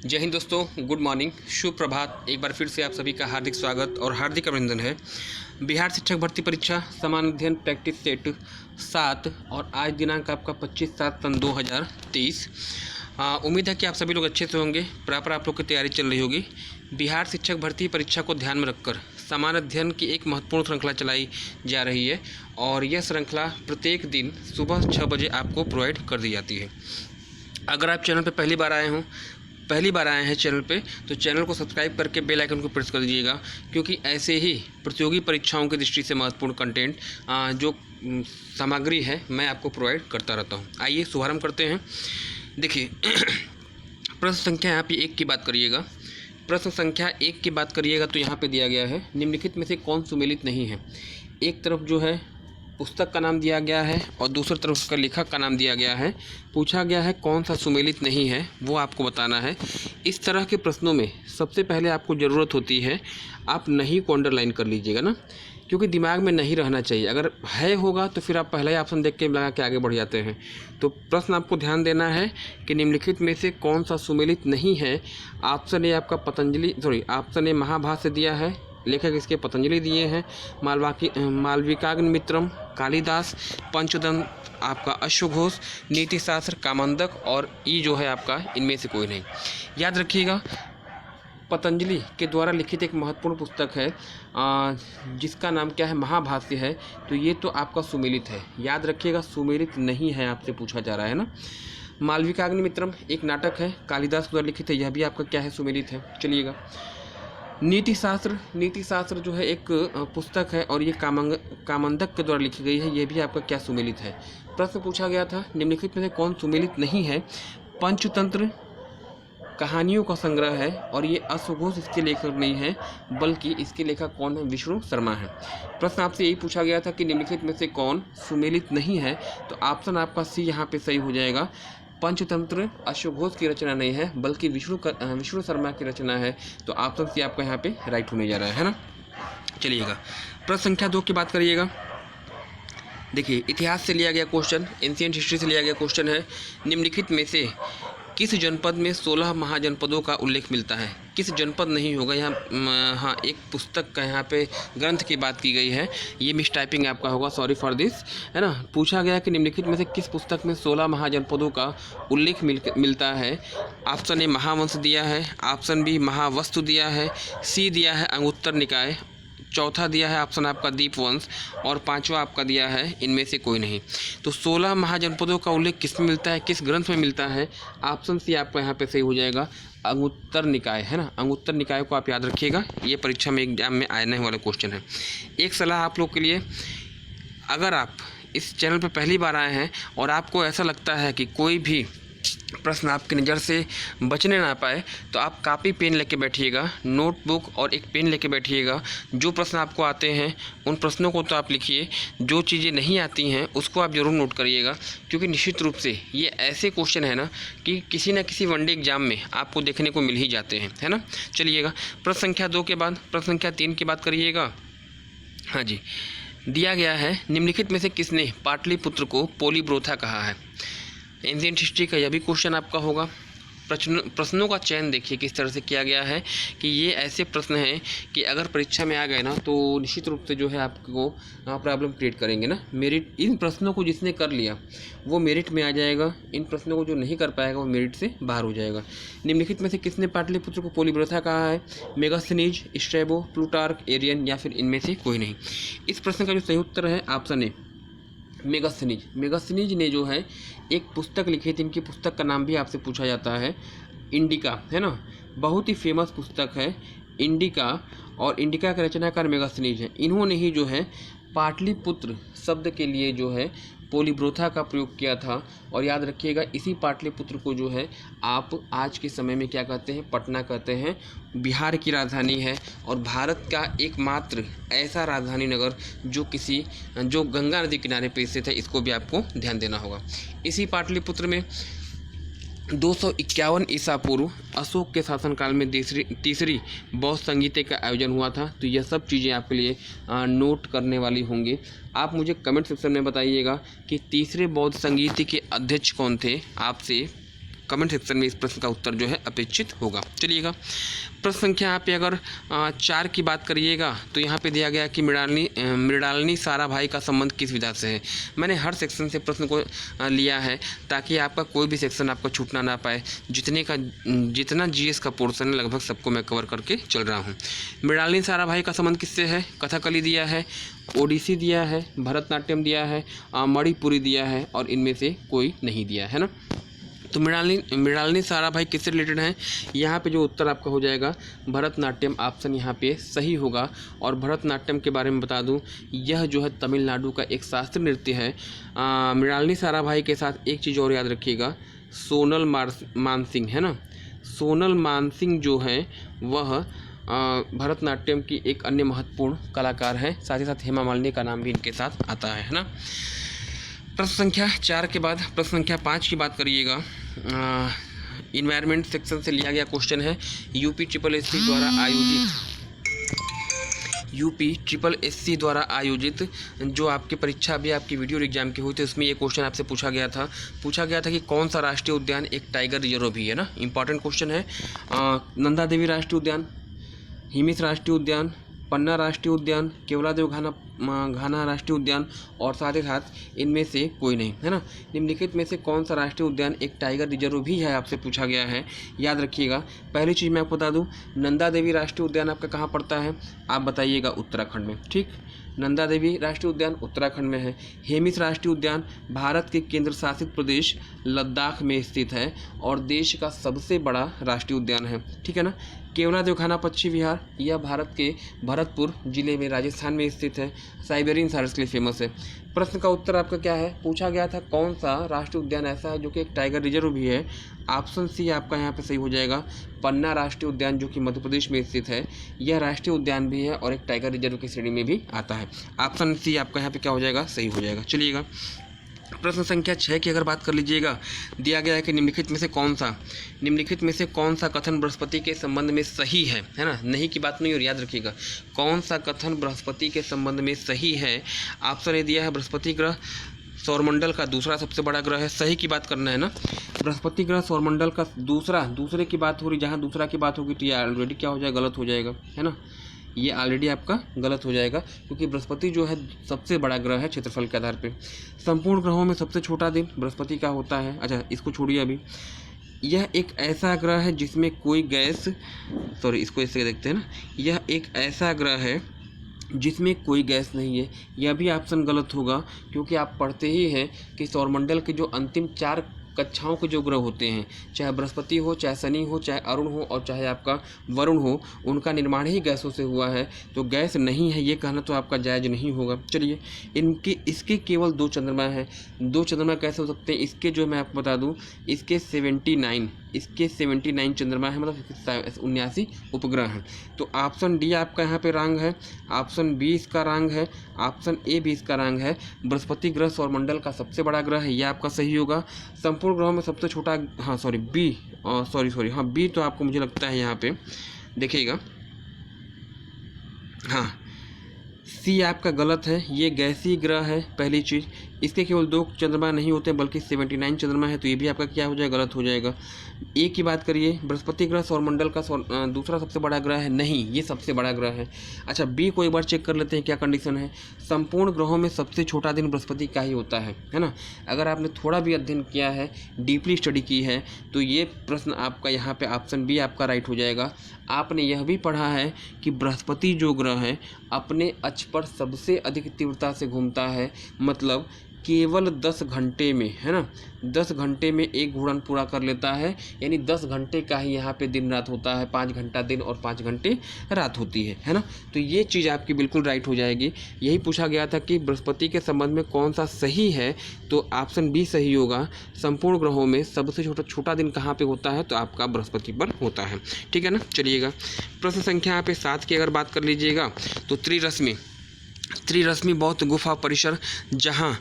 जय हिंद दोस्तों, good morning, शुभ प्रभात। एक बार फिर से आप सभी का हार्दिक स्वागत और हार्दिक अभिनंदन है। बिहार शिक्षक भर्ती परीक्षा समान अध्ययन प्रैक्टिस सेट 7 और आज दिनांक आपका 25/7/2023। उम्मीद है कि आप सभी लोग अच्छे से होंगे। प्रॉपर आप लोग की तैयारी चल रही होगी। बिहार शिक्षक भर्ती परीक्षा को ध्यान में रखकर समान अध्ययन की एक महत्वपूर्ण श्रृंखला चलाई जा रही है और यह श्रृंखला प्रत्येक दिन सुबह 6 बजे आपको प्रोवाइड कर दी जाती है। अगर आप चैनल पर पहली बार आए हैं चैनल पे, तो चैनल को सब्सक्राइब करके बेल आइकन को प्रेस कर दीजिएगा, क्योंकि ऐसे ही प्रतियोगी परीक्षाओं की दृष्टि से महत्वपूर्ण कंटेंट जो सामग्री है मैं आपको प्रोवाइड करता रहता हूं। आइए शुभारंभ करते हैं। देखिए प्रश्न संख्या यहाँ पे 1 की बात करिएगा। प्रश्न संख्या 1 की बात करिएगा तो यहाँ पे दिया गया है, निम्नलिखित में से कौन सुमेलित नहीं है। एक तरफ जो है पुस्तक का नाम दिया गया है और दूसरी तरफ उसका लेखक का नाम दिया गया है। पूछा गया है कौन सा सुमेलित नहीं है, वो आपको बताना है। इस तरह के प्रश्नों में सबसे पहले आपको ज़रूरत होती है, आप नहीं को अंडरलाइन कर लीजिएगा ना, क्योंकि दिमाग में नहीं रहना चाहिए। अगर है होगा तो फिर आप पहला ही ऑप्शन देख के लगा के आगे बढ़ जाते हैं। तो प्रश्न आपको ध्यान देना है कि निम्नलिखित में से कौन सा सुमेलित नहीं है। ऑप्शन ए आपका ऑप्शन ए महाभाष्य दिया है, लेखक इसके पतंजलि दिए हैं। मालविकाग्निमित्रम कालिदास, पंचतंत्र आपका अश्वघोष, नीतिशास्त्र कामंदक और ई जो है आपका इनमें से कोई नहीं। याद रखिएगा पतंजलि के द्वारा लिखित एक महत्वपूर्ण पुस्तक है जिसका नाम क्या है, महाभाष्य है। तो ये तो आपका सुमेलित है। याद रखिएगा सुमेलित नहीं है, आपसे पूछा जा रहा है ना। मालविकाग्निमित्रम एक नाटक है, कालिदास द्वारा लिखित है, यह भी आपका क्या है, सुमेलित है। चलिएगा नीतिशास्त्र जो है एक पुस्तक है और ये कामंदक के द्वारा लिखी गई है, ये भी आपका क्या सुमेलित है। प्रश्न पूछा गया था निम्नलिखित में से कौन सुमेलित नहीं है। पंचतंत्र कहानियों का संग्रह है और ये अश्वघोष इसके लेखक नहीं है, बल्कि इसके लेखक कौन है, विष्णु शर्मा है। प्रश्न आपसे यही पूछा गया था कि निम्नलिखित में से कौन सुमेलित नहीं है, तो ऑप्शन आपका सी यहाँ पे सही हो जाएगा। पंचतंत्र अश्वघोष की रचना नहीं है, बल्कि विष्णु शर्मा की रचना है। तो ऑप्शन सी आपका यहाँ पे राइट होने जा रहा है ना। चलिएगा प्रश्न संख्या 2 की बात करिएगा। देखिए इतिहास से लिया गया क्वेश्चन, एंशिएंट हिस्ट्री से लिया गया क्वेश्चन है। निम्नलिखित में से किस जनपद में 16 महाजनपदों का उल्लेख मिलता है। किस जनपद नहीं होगा यहाँ, हाँ एक पुस्तक का यहाँ पे ग्रंथ की बात की गई है, ये मिस टाइपिंग आपका होगा, सॉरी फॉर दिस, है ना। पूछा गया कि निम्नलिखित में से किस पुस्तक में 16 महाजनपदों का उल्लेख मिलता है। ऑप्शन ए महावंश दिया है, ऑप्शन बी महावस्तु दिया है, सी दिया है अंगुत्तर निकाय, चौथा दिया है ऑप्शन आपका दीपवंश और पांचवा आपका दिया है इनमें से कोई नहीं। तो 16 महाजनपदों का उल्लेख किस में मिलता है, किस ग्रंथ में मिलता है। ऑप्शन सी आपका यहाँ पे सही हो जाएगा, अंगुत्तर निकाय, है ना। अंगुत्तर निकाय को आप याद रखिएगा, ये परीक्षा में एग्जाम में आने वाला क्वेश्चन है। एक सलाह आप लोग के लिए, अगर आप इस चैनल पर पहली बार आए हैं और आपको ऐसा लगता है कि कोई भी प्रश्न आपकी नज़र से बचने ना पाए, तो आप कापी पेन लेके बैठिएगा, नोटबुक और एक पेन लेके बैठिएगा। जो प्रश्न आपको आते हैं उन प्रश्नों को तो आप लिखिए, जो चीज़ें नहीं आती हैं उसको आप ज़रूर नोट करिएगा, क्योंकि निश्चित रूप से ये ऐसे क्वेश्चन है ना कि किसी न किसी वनडे एग्जाम में आपको देखने को मिल ही जाते हैं, है ना। चलिएगा प्रश्न संख्या 2 के बाद प्रश्न संख्या 3 की बात करिएगा। हाँ जी, दिया गया है निम्नलिखित में से किसने पाटलिपुत्र को पोलीब्रोथा कहा है। एंशिएंट हिस्ट्री का यह भी क्वेश्चन आपका होगा। प्रश्नों का चयन देखिए किस तरह से किया गया है कि ये ऐसे प्रश्न हैं कि अगर परीक्षा में आ गए ना तो निश्चित रूप से जो है आपको प्रॉब्लम क्रिएट करेंगे ना। मेरिट, इन प्रश्नों को जिसने कर लिया वो मेरिट में आ जाएगा, इन प्रश्नों को जो नहीं कर पाएगा वो मेरिट से बाहर हो जाएगा। निम्नलिखित में से किसने पाटलिपुत्र को पोलीब्रोथा कहा है। मेगास्थनीज, स्ट्रैबो, प्लूटार्क, एरियन या फिर इनमें से कोई नहीं। इस प्रश्न का जो सही उत्तर है ऑप्शन ए मेगास्थनीज ने जो है एक पुस्तक लिखी थी। इनकी पुस्तक का नाम भी आपसे पूछा जाता है, इंडिका, है ना। बहुत ही फेमस पुस्तक है इंडिका, और इंडिका का रचनाकार मेगास्थनीज है। इन्होंने ही जो है पाटलिपुत्र शब्द के लिए जो है पोलीब्रोथा का प्रयोग किया था। और याद रखिएगा इसी पाटलिपुत्र को जो है आप आज के समय में क्या कहते हैं, पटना कहते हैं। बिहार की राजधानी है और भारत का एकमात्र ऐसा राजधानी नगर जो गंगा नदी किनारे पे स्थित है, इसको भी आपको ध्यान देना होगा। इसी पाटलिपुत्र में 251 ईसा पूर्व अशोक के शासनकाल में तीसरी बौद्ध संगीत का आयोजन हुआ था। तो यह सब चीज़ें आपके लिए नोट करने वाली होंगी। आप मुझे कमेंट सेक्शन में बताइएगा कि तीसरे बौद्ध संगीत के अध्यक्ष कौन थे। आपसे कमेंट सेक्शन में इस प्रश्न का उत्तर जो है अपेक्षित होगा। चलिएगा, प्रश्न संख्या यहाँ पे अगर 4 की बात करिएगा तो यहाँ पे दिया गया कि मृणालिनी साराभाई का संबंध किस विधा से है। मैंने हर सेक्शन से प्रश्न को लिया है ताकि आपका कोई भी सेक्शन आपका छूटना ना पाए। जितना जीएस का पोर्शन है लगभग सबको मैं कवर करके चल रहा हूँ। मृणालिनी साराभाई का संबंध किससे है? कथकली दिया है, ओडिसी दिया है, भरतनाट्यम दिया है, मणिपुरी दिया है और इनमें से कोई नहीं दिया है ना। तो मृणालिनी साराभाई किससे रिलेटेड हैं? यहाँ पे जो उत्तर आपका हो जाएगा भरतनाट्यम, ऑप्शन यहाँ पे सही होगा। और भरतनाट्यम के बारे में बता दूँ, यह जो है तमिलनाडु का एक शास्त्रीय नृत्य है। मृणालिनी साराभाई के साथ एक चीज़ और याद रखिएगा, सोनल मानसिंह है ना। सोनल मानसिंह जो है वह भरतनाट्यम की एक अन्य महत्वपूर्ण कलाकार है। साथ ही साथ हेमा मालिनी का नाम भी इनके साथ आता है ना। प्रश्न संख्या 4 के बाद प्रश्न संख्या 5 की बात करिएगा। इन्वायरमेंट सेक्शन से लिया गया क्वेश्चन है। यूपी ट्रिपल एससी द्वारा आयोजित जो आपकी परीक्षा भी आपकी वीडियो एग्जाम की हुई थी, उसमें ये क्वेश्चन आपसे पूछा गया था कि कौन सा राष्ट्रीय उद्यान एक टाइगर रिजर्व भी है ना। इंपॉर्टेंट क्वेश्चन है। नंदा देवी राष्ट्रीय उद्यान, हिमिस राष्ट्रीय उद्यान, पन्ना राष्ट्रीय उद्यान, केवलादेव घाना राष्ट्रीय उद्यान और साथ ही साथ इनमें से कोई नहीं है ना। निम्नलिखित में से कौन सा राष्ट्रीय उद्यान एक टाइगर रिजर्व भी है, आपसे पूछा गया है। याद रखिएगा, पहली चीज़ मैं आपको बता दूं, नंदा देवी राष्ट्रीय उद्यान आपका कहाँ पड़ता है? आप बताइएगा उत्तराखंड में। ठीक, नंदा देवी राष्ट्रीय उद्यान उत्तराखंड में है। हेमिस राष्ट्रीय उद्यान भारत के केंद्र शासित प्रदेश लद्दाख में स्थित है और देश का सबसे बड़ा राष्ट्रीय उद्यान है। ठीक है ना। केवलादेव घाना पक्षी विहार, यह भारत के भरतपुर जिले में राजस्थान में स्थित है, साइबेरियन सारस के लिए फेमस है। प्रश्न का उत्तर आपका क्या है? पूछा गया था कौन सा राष्ट्रीय उद्यान ऐसा है जो कि एक टाइगर रिजर्व भी है। ऑप्शन सी आपका यहाँ पे सही हो जाएगा, पन्ना राष्ट्रीय उद्यान जो कि मध्य प्रदेश में स्थित है। यह राष्ट्रीय उद्यान भी है और एक टाइगर रिजर्व की श्रेणी में भी आता है। ऑप्शन सी आपका यहाँ पे क्या हो जाएगा? सही हो जाएगा। चलिएगा, प्रश्न संख्या 6 की अगर बात कर लीजिएगा, दिया गया है कि निम्नलिखित में से कौन सा कथन बृहस्पति के संबंध में सही है ना। नहीं की बात नहीं, और याद रखिएगा कौन सा कथन बृहस्पति के संबंध में सही है। ऑप्शन ए दिया है, बृहस्पति ग्रह सौरमंडल का दूसरा सबसे बड़ा ग्रह है। सही की बात करना है ना। बृहस्पति ग्रह सौरमंडल का दूसरे की बात हो रही, जहाँ दूसरा की बात होगी तो ये ऑलरेडी क्या हो जाएगा? गलत हो जाएगा है ना। ये ऑलरेडी आपका गलत हो जाएगा क्योंकि बृहस्पति जो है सबसे बड़ा ग्रह है क्षेत्रफल के आधार पे। संपूर्ण ग्रहों में सबसे छोटा दिन बृहस्पति का होता है। अच्छा, इसको छोड़िए अभी। यह एक ऐसा ग्रह है जिसमें कोई गैस, इसको इससे देखते हैं ना। यह एक ऐसा ग्रह है जिसमें कोई गैस नहीं है। यह भी ऑप्शन गलत होगा क्योंकि आप पढ़ते ही हैं कि सौरमंडल के जो अंतिम 4 कक्षाओं के जो ग्रह होते हैं, चाहे बृहस्पति हो, चाहे शनि हो, चाहे अरुण हो और चाहे आपका वरुण हो, उनका निर्माण ही गैसों से हुआ है। तो गैस नहीं है ये कहना तो आपका जायज़ नहीं होगा। चलिए, इसके केवल 2 चंद्रमा हैं। 2 चंद्रमा कैसे हो सकते हैं? इसके जो मैं आपको बता दूं, इसके 79 चंद्रमा है, मतलब 79 उपग्रह हैं। तो ऑप्शन डी आपका यहाँ पे रॉन्ग है, ऑप्शन बी इसका रॉन्ग है, ऑप्शन ए भी इसका रॉन्ग है। बृहस्पति ग्रह सौरमंडल का सबसे बड़ा ग्रह है, यह आपका सही होगा। संपूर्ण ग्रहों में सबसे छोटा, बी तो आपको मुझे लगता है यहाँ पे देखिएगा, हाँ सी आपका गलत है। ये गैसीय ग्रह है पहली चीज़। इसके केवल 2 चंद्रमा नहीं होते बल्कि 79 चंद्रमा है, तो ये भी आपका क्या हो जाएगा? गलत हो जाएगा। ए की बात करिए, बृहस्पति ग्रह सौरमंडल का दूसरा सबसे बड़ा ग्रह है, नहीं ये सबसे बड़ा ग्रह है। अच्छा, बी को एक बार चेक कर लेते हैं क्या कंडीशन है। संपूर्ण ग्रहों में सबसे छोटा दिन बृहस्पति का ही होता है ना। अगर आपने थोड़ा भी अध्ययन किया है, डीपली स्टडी की है, तो ये प्रश्न आपका यहाँ पे ऑप्शन बी आपका राइट हो जाएगा। आपने यह भी पढ़ा है कि बृहस्पति जो ग्रह है अपने अक्ष पर सबसे अधिक तीव्रता से घूमता है, मतलब केवल 10 घंटे में, है ना, 10 घंटे में एक घूर्णन पूरा कर लेता है। यानी 10 घंटे का ही यहाँ पे दिन रात होता है, 5 घंटा दिन और 5 घंटे रात होती है ना। तो ये चीज़ आपकी बिल्कुल राइट हो जाएगी। यही पूछा गया था कि बृहस्पति के संबंध में कौन सा सही है, तो ऑप्शन बी सही होगा। संपूर्ण ग्रहों में सबसे छोटा दिन कहाँ पर होता है, तो आपका बृहस्पति पर होता है। ठीक है ना। चलिएगा, प्रश्न संख्या यहाँ पे 7 की अगर बात कर लीजिएगा, तो त्रिरश्मि बौद्ध गुफा परिसर जहाँ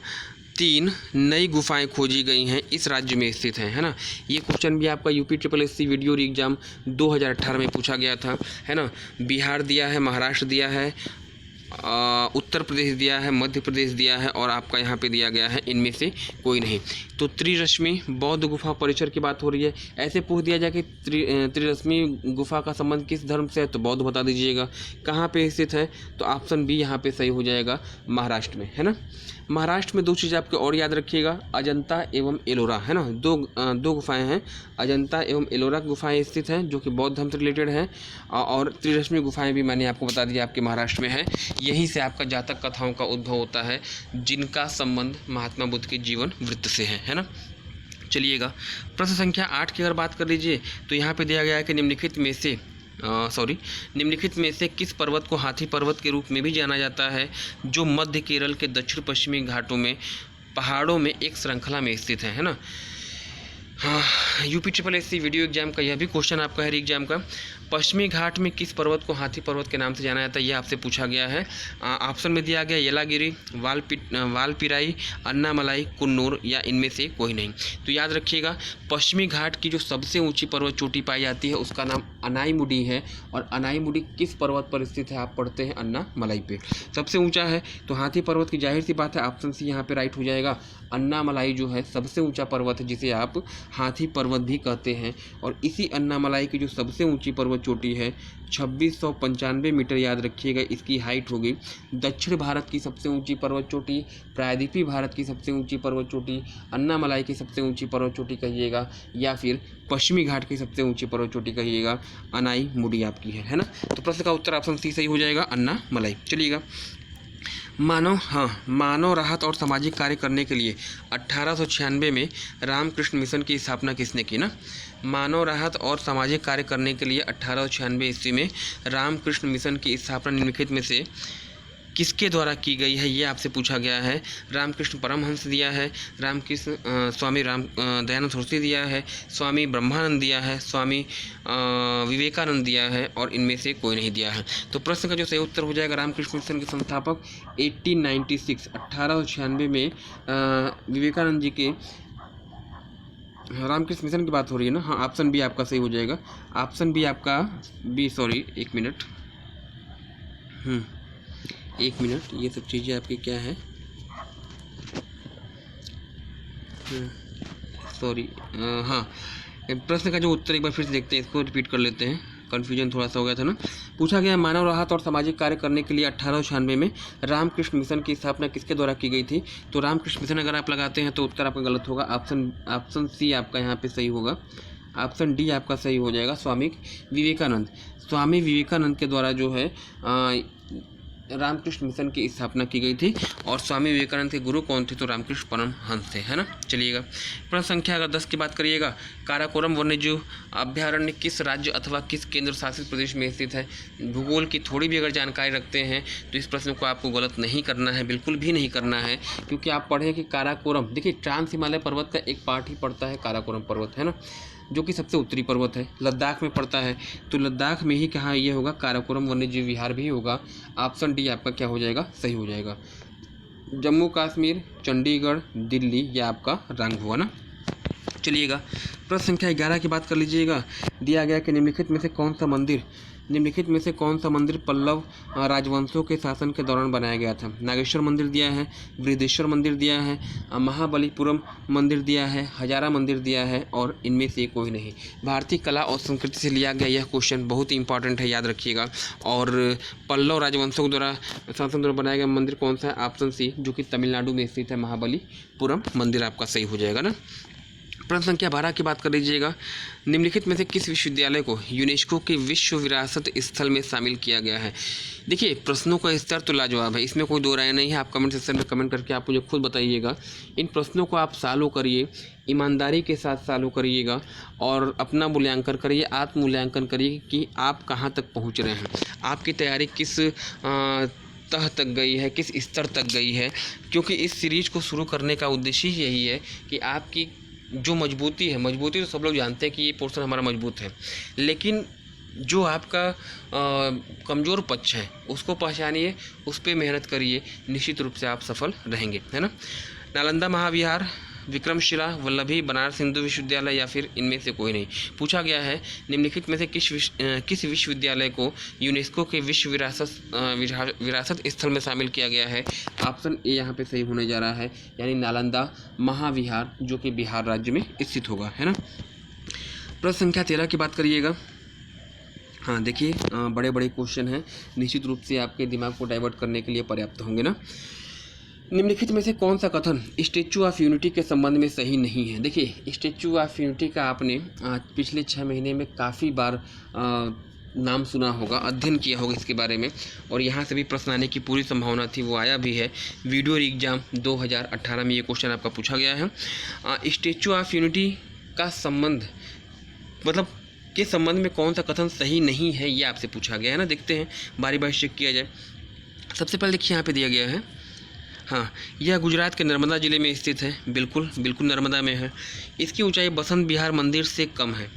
3 नई गुफाएं खोजी गई हैं इस राज्य में स्थित है ना। ये क्वेश्चन भी आपका UP triple SC video exam 2018 में पूछा गया था, है ना। बिहार दिया है, महाराष्ट्र दिया है, उत्तर प्रदेश दिया है, मध्य प्रदेश दिया है और आपका यहाँ पे दिया गया है इनमें से कोई नहीं। तो त्रिरश्मि बौद्ध गुफा परिसर की बात हो रही है। ऐसे पूछ दिया जाए कि त्रिरश्मि गुफा का संबंध किस धर्म से है, तो बौद्ध बता दीजिएगा। कहाँ पे स्थित है, तो ऑप्शन बी यहाँ पे सही हो जाएगा, महाराष्ट्र में, है ना। महाराष्ट्र में दो चीज़ आपके और याद रखिएगा, अजंता एवं एलोरा, है ना। दो गुफाएं हैं, अजंता एवं एलोरा गुफाएं स्थित हैं जो कि बौद्ध धर्म से रिलेटेड हैं, और त्रिरश्मि गुफाएं भी मैंने आपको बता दिया आपके महाराष्ट्र में है। यहीं से आपका जातक कथाओं का उद्भव होता है जिनका संबंध महात्मा बुद्ध के जीवन वृत्त से है ना। चलिएगा प्रश्न संख्या 8 की अगर बात कर लीजिए तो यहाँ पे दिया गया है कि निम्नलिखित में से किस पर्वत को हाथी पर्वत के रूप में भी जाना जाता है, जो मध्य केरल के दक्षिण पश्चिमी घाटों में पहाड़ों में एक श्रृंखला में स्थित है ना। हाँ, UPSSC वीडियो एग्जाम का यह भी क्वेश्चन आपका है एग्जाम का। पश्चिमी घाट में किस पर्वत को हाथी पर्वत के नाम से जाना जाता है, यह आपसे पूछा गया है। ऑप्शन में दिया गया येलागिरी, वालपिराई, अन्नामलाई, कुन्नूर या इनमें से कोई नहीं। तो याद रखिएगा पश्चिमी घाट की जो सबसे ऊंची पर्वत चोटी पाई जाती है उसका नाम अनाईमुडी है, और अनाईमुडी किस पर्वत पर स्थित है, आप पढ़ते हैं अन्नामलाई पे सबसे ऊंचा है। तो हाथी पर्वत की जाहिर सी बात है ऑप्शन सी यहाँ पे राइट हो जाएगा। अन्नामलाई जो है सबसे ऊंचा पर्वत है जिसे आप हाथी पर्वत भी कहते हैं, और इसी अन्नामलाई की जो सबसे ऊंची पर्वत चोटी है 2695 मीटर, याद रखिएगा इसकी हाइट होगी। दक्षिण भारत की सबसे ऊंची पर्वत चोटी, प्रायद्वीपीय भारत की सबसे ऊंची पर्वत चोटी, अन्नामलाई की सबसे ऊंची पर्वत चोटी कहिएगा, या फिर पश्चिमी घाट की सबसे ऊंची पर्वत चोटी कहिएगा, अनाईमुडी आपकी है ना। तो प्रश्न का उत्तर ऑप्शन सी सही हो जाएगा, अन्नामलाई। चलिएगा मानव राहत और सामाजिक कार्य करने के लिए 1896 में रामकृष्ण मिशन की स्थापना किसने की ना। मानव राहत और सामाजिक कार्य करने के लिए 1896 ईस्वी में रामकृष्ण मिशन की स्थापना निम्नलिखित में से किसके द्वारा की गई है, ये आपसे पूछा गया है। रामकृष्ण परमहंस दिया है, रामकृष्ण स्वामी दयानंद सरस्वती दिया है, स्वामी ब्रह्मानंद दिया है, स्वामी विवेकानंद दिया है, और इनमें से कोई नहीं दिया है। तो प्रश्न का जो सही उत्तर हो जाएगा रामकृष्ण मिशन के संस्थापक 1896 में विवेकानंद जी के रामकृष्ण मिशन की बात हो रही है ना। हाँ, ऑप्शन बी आपका सही हो जाएगा, ऑप्शन बी आपका एक मिनट ये सब चीज़ें आपकी क्या है, हाँ, प्रश्न का जो उत्तर एक बार फिर से देखते हैं, इसको रिपीट कर लेते हैं, कन्फ्यूजन थोड़ा सा हो गया था ना। पूछा गया मानव राहत और सामाजिक कार्य करने के लिए 1896 में रामकृष्ण मिशन की स्थापना किसके द्वारा की गई थी। तो रामकृष्ण मिशन अगर आप लगाते हैं तो उत्तर आपका गलत होगा, ऑप्शन सी आपका यहाँ पे सही होगा, ऑप्शन डी आपका सही हो जाएगा, स्वामी विवेकानंद के द्वारा जो है रामकृष्ण मिशन की स्थापना की गई थी, और स्वामी विवेकानंद के गुरु कौन थे, तो रामकृष्ण परमहंस थे, है ना। चलिएगा प्रश्न संख्या अगर 10 की बात करिएगा, काराकोरम वन्यजीव अभ्यारण्य किस राज्य अथवा किस केंद्र शासित प्रदेश में स्थित है। भूगोल की थोड़ी भी अगर जानकारी रखते हैं तो इस प्रश्न को आपको गलत नहीं करना है, बिल्कुल भी नहीं करना है, क्योंकि आप पढ़ें कि काराकोरम, देखिए ट्रांस हिमालय पर्वत का एक पार्ट ही पड़ता है काराकोरम पर्वत, है ना, जो कि सबसे उत्तरी पर्वत है, लद्दाख में पड़ता है। तो लद्दाख में ही कहाँ ये होगा, काराकोरम वन्यजीव विहार भी होगा। ऑप्शन डी आपका क्या हो जाएगा, सही हो जाएगा। जम्मू कश्मीर, चंडीगढ़, दिल्ली, यह आपका रंग हुआ ना। चलिएगा प्रश्न संख्या 11 की बात कर लीजिएगा। दिया गया कि निम्नलिखित में से कौन सा मंदिर पल्लव राजवंशों के शासन के दौरान बनाया गया था। नागेश्वर मंदिर दिया है, बृहदेश्वर मंदिर दिया है, महाबलीपुरम मंदिर दिया है, हजारा मंदिर दिया है, और इनमें से कोई नहीं। भारतीय कला और संस्कृति से लिया गया यह क्वेश्चन बहुत ही इंपॉर्टेंट है, याद रखिएगा। और पल्लव राजवंशों के द्वारा शासन द्वारा बनाया गया मंदिर कौन सा है, ऑप्शन सी, जो कि तमिलनाडु में स्थित है, महाबलीपुरम मंदिर आपका सही हो जाएगा ना। प्रश्न संख्या 12 की बात कर लीजिएगा। निम्नलिखित में से किस विश्वविद्यालय को यूनेस्को के विश्व विरासत स्थल में शामिल किया गया है। देखिए प्रश्नों का स्तर तो लाजवाब है, इसमें कोई दो राय नहीं है। आप कमेंट सेक्शन में कमेंट करके आप मुझे खुद बताइएगा। इन प्रश्नों को आप सॉल्व करिए, ईमानदारी के साथ सॉल्व करिएगा, और अपना मूल्यांकन करिए, आत्म मूल्यांकन करिए कि आप कहाँ तक पहुँच रहे हैं, आपकी तैयारी किस तह तक गई है, किस स्तर तक गई है। क्योंकि इस सीरीज़ को शुरू करने का उद्देश्य ही यही है कि आपकी जो मजबूती है, मजबूती तो सब लोग जानते हैं कि ये पोर्शन हमारा मजबूत है, लेकिन जो आपका कमज़ोर पक्ष है उसको पहचानिए, उस पर मेहनत करिए, निश्चित रूप से आप सफल रहेंगे, है ना। नालंदा महाविहार, विक्रमशिला, वल्लभी, बनारस हिंदू विश्वविद्यालय या फिर इनमें से कोई नहीं। पूछा गया है निम्नलिखित में से किस विश्वविद्यालय को यूनेस्को के विश्व विरासत स्थल में शामिल किया गया है। ऑप्शन ए यहाँ पे सही होने जा रहा है, यानी नालंदा महाविहार, जो कि बिहार राज्य में स्थित होगा, है ना। प्रश्न संख्या 13 की बात करिएगा। हाँ देखिए, बड़े बड़े क्वेश्चन हैं, निश्चित रूप से आपके दिमाग को डाइवर्ट करने के लिए पर्याप्त होंगे ना। निम्नलिखित में से कौन सा कथन स्टैचू ऑफ यूनिटी के संबंध में सही नहीं है। देखिए, स्टैचू ऑफ यूनिटी का आपने पिछले 6 महीने में काफ़ी बार नाम सुना होगा, अध्ययन किया होगा इसके बारे में, और यहाँ से भी प्रश्न आने की पूरी संभावना थी, वो आया भी है। वीडियो एग्जाम 2018 में ये क्वेश्चन आपका पूछा गया है। स्टैचू ऑफ यूनिटी का संबंध मतलब के संबंध में कौन सा कथन सही नहीं है, ये आपसे पूछा गया है ना। देखते हैं, बारी बारी चेक किया जाए। सबसे पहले देखिए यहाँ पे दिया गया है, हाँ, यह गुजरात के नर्मदा जिले में स्थित है। बिल्कुल बिल्कुल नर्मदा में है। इसकी ऊंचाई बसंत विहार मंदिर से कम है।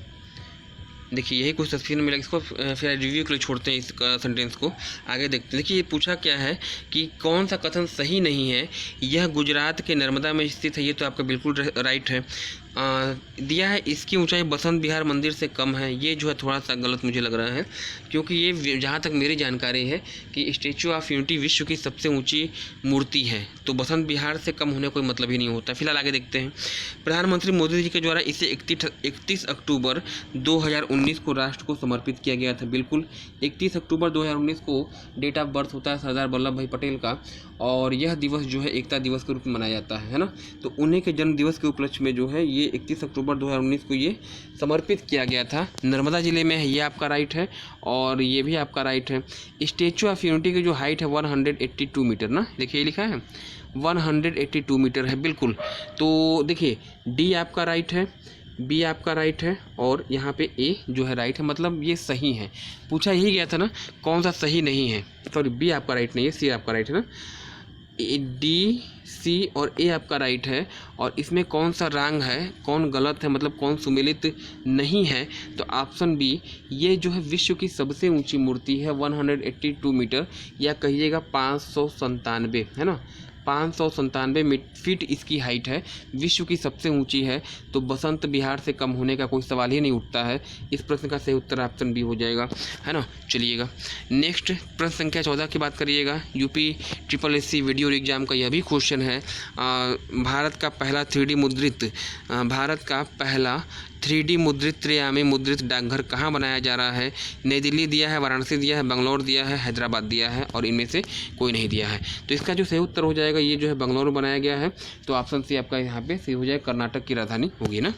देखिए, यही कुछ तस्वीर में मिला। इसको फिर रिव्यू के लिए छोड़ते हैं, इस सेंटेंस को आगे देखते हैं। देखिए, ये पूछा क्या है कि कौन सा कथन सही नहीं है। यह गुजरात के नर्मदा में स्थित है, ये तो आपका बिल्कुल राइट है। दिया है इसकी ऊंचाई बसंत विहार मंदिर से कम है, ये जो है थोड़ा सा गलत मुझे लग रहा है, क्योंकि ये जहाँ तक मेरी जानकारी है कि स्टैचू ऑफ यूनिटी विश्व की सबसे ऊंची मूर्ति है, तो बसंत विहार से कम होने कोई मतलब ही नहीं होता। फिलहाल आगे देखते हैं। प्रधानमंत्री मोदी जी के द्वारा इसे 31 अक्टूबर 2019 को राष्ट्र को समर्पित किया गया था। बिल्कुल 31 अक्टूबर 2019 को डेट ऑफ बर्थ होता है सरदार वल्लभ भाई पटेल का, और यह दिवस जो है एकता दिवस के रूप में मनाया जाता है ना। तो उन्हीं के जन्म दिवस के उपलक्ष्य में जो है ये 31 अक्टूबर 2019 को ये समर्पित किया गया था। नर्मदा जिले में है, ये आपका राइट है, और ये भी आपका राइट है। स्टैचू ऑफ यूनिटी की जो हाइट है 182 मीटर ना, देखिए ये लिखा है 182 मीटर है। बिल्कुल, तो देखिए डी आपका राइट है, बी आपका राइट है, और यहाँ पे ए जो है राइट है, मतलब ये सही है। पूछा यही गया था ना कौन सा सही नहीं है। सॉरी, बी आपका राइट नहीं है, सी आपका राइट है ना। डी, सी और ए आपका राइट है, और इसमें कौन सा रॉन्ग है, कौन गलत है, मतलब कौन सुमेलित नहीं है, तो ऑप्शन बी, ये जो है विश्व की सबसे ऊंची मूर्ति है 182 मीटर, या कहिएगा 597, है ना। 597 फीट इसकी हाइट है, विश्व की सबसे ऊंची है, तो बसंत विहार से कम होने का कोई सवाल ही नहीं उठता है। इस प्रश्न का सही उत्तर ऑप्शन बी हो जाएगा, है ना। चलिएगा नेक्स्ट, प्रश्न संख्या 14 की बात करिएगा। यूपी SSC वीडियो एग्जाम का यह भी क्वेश्चन है। भारत का पहला 3D मुद्रित त्रिआयामी मुद्रित डाकघर कहाँ बनाया जा रहा है। नई दिल्ली दिया है, वाराणसी दिया है, बंगलौर दिया है, हैदराबाद दिया है, और इनमें से कोई नहीं दिया है। तो इसका जो सही उत्तर हो जाएगा, ये जो है बंगलौर बनाया गया है, तो ऑप्शन सी आपका यहाँ पे सही हो जाएगा, कर्नाटक की राजधानी होगी ना।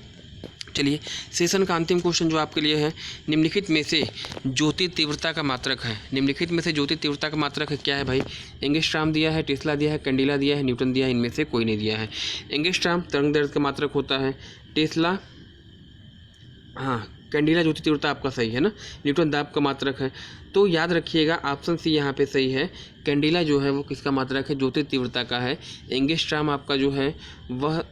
चलिए, सेशन का अंतिम क्वेश्चन जो आपके लिए है, निम्नलिखित में से ज्योति तीव्रता का मात्रक है। निम्नलिखित में से ज्योति तीव्रता का मात्रक है, क्या है भाई। एंगस्ट्रॉम दिया है, टेस्ला दिया है, कैंडिला दिया है, न्यूटन दिया है, इनमें से कोई नहीं दिया है। एंगस्ट्रॉम तरंग दैर्ध्य का मात्रक होता है, टेस्ला, हाँ, कैंडिला ज्योति तीव्रता आपका सही है ना, न्यूटन दाब का मात्रक है। तो याद रखिएगा ऑप्शन सी यहाँ पे सही है। कैंडिला जो है वो किसका मात्रक है, ज्योति तीव्रता का है। एंगस्ट्रॉम आपका जो है वह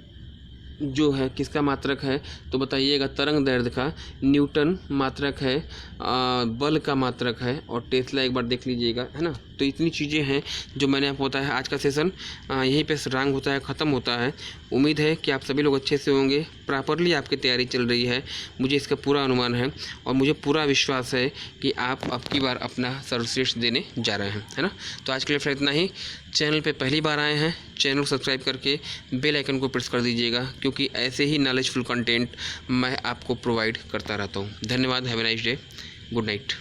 जो है किसका मात्रक है, तो बताइएगा तरंग दैर्ध्य का। न्यूटन मात्रक है, बल का मात्रक है, और टेस्ला एक बार देख लीजिएगा, है ना। तो इतनी चीज़ें हैं जो मैंने आपको बताया है। आज का सेशन यहीं पे रंग होता है, ख़त्म होता है। उम्मीद है कि आप सभी लोग अच्छे से होंगे, प्रॉपरली आपकी तैयारी चल रही है, मुझे इसका पूरा अनुमान है, और मुझे पूरा विश्वास है कि आप अब की बार अपना सर्वश्रेष्ठ देने जा रहे हैं, है ना। तो आज के लिए फिर इतना ही। चैनल पे पहली बार आए हैं, चैनल को सब्सक्राइब करके बेल आइकन को प्रेस कर दीजिएगा, क्योंकि ऐसे ही नॉलेजफुल कंटेंट मैं आपको प्रोवाइड करता रहता हूँ। धन्यवाद, have a nice day, good night.